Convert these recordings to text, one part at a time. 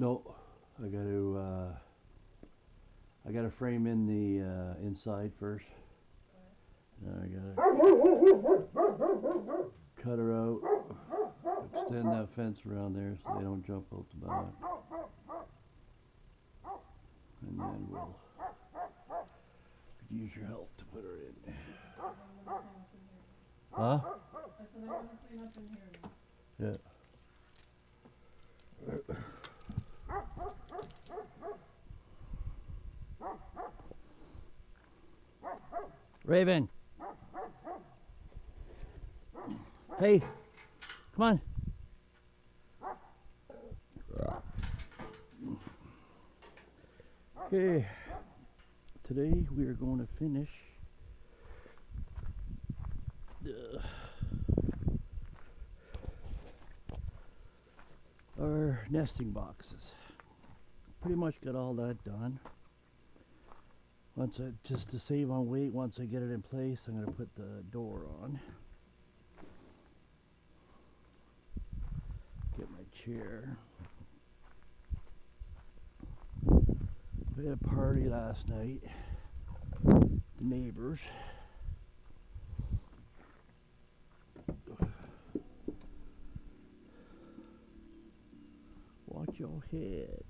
No, I gotta frame in the inside first. Then I gotta cut her out, extend that fence around there so they don't jump out the back, and then we'll could use your help to put her in. Huh? I said I want to clean up in here now. Yeah. Raven. Hey, come on. Okay, today we are going to finish our nesting boxes. Pretty much got all that done. Just to save on weight, once I get it in place, I'm going to put the door on. Get my chair. We had a party last night. The neighbors. Watch your head.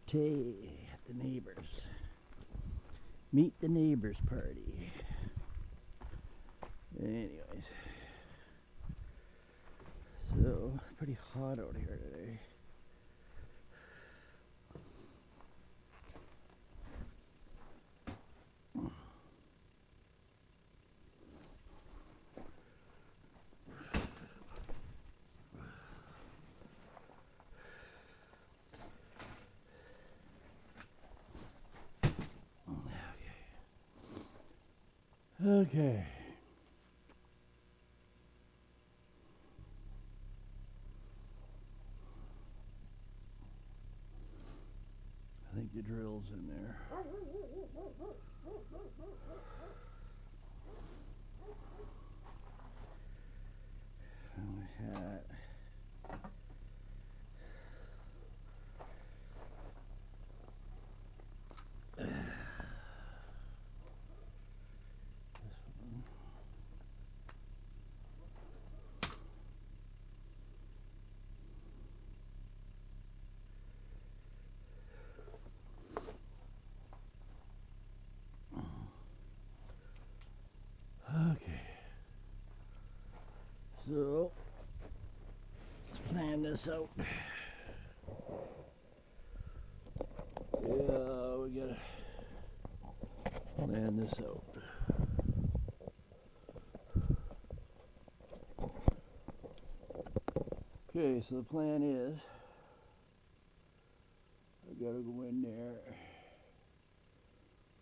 Party at the neighbors. Meet the neighbors party. Anyways. So, pretty hot out here today. Okay. I think the drill's in there. And the hat. This one. Okay. So, let's plan this out. Yeah, we gotta plan this out. Okay, so the plan is I gotta go in there,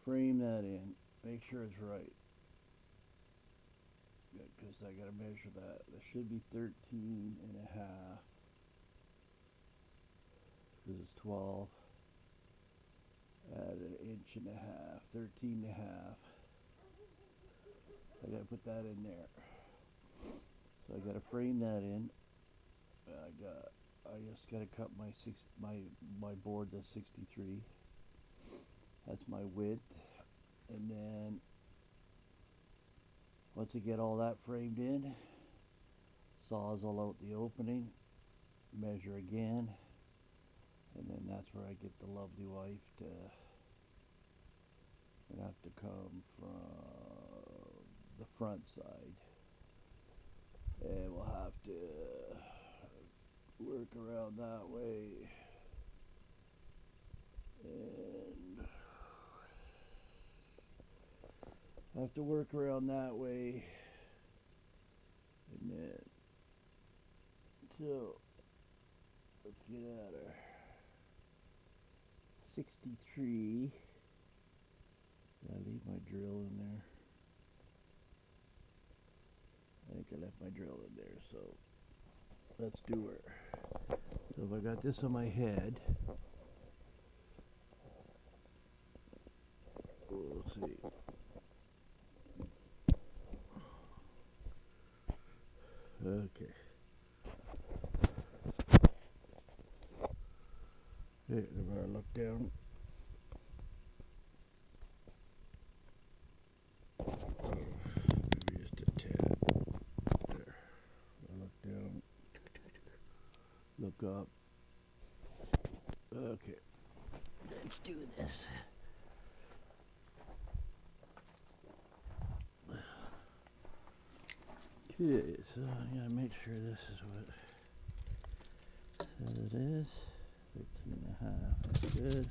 frame that in, make sure it's right. Because I gotta measure that. That should be 13 and a half. Because it's 12. Add an inch and a half, 13 and a half. I gotta put that in there. So I gotta frame that in. I just gotta cut my board to 63. That's my width. And then once I get all that framed in, sawzall out the opening, measure again, and then that's where I get the lovely wife to have to come from the front side. And we'll have to work around that way. And have to work around that way. And then, so, let's get at her. 63. Did I leave my drill in there? I think I left my drill in there, so let's do her. So if I got this on my head, we'll see. Okay. Okay, I'm gonna look down. Maybe just a tad. There. I look down. Look up. Okay. Let's do this. Okay, so I gotta make sure this is what says it is. 13.5. That's good.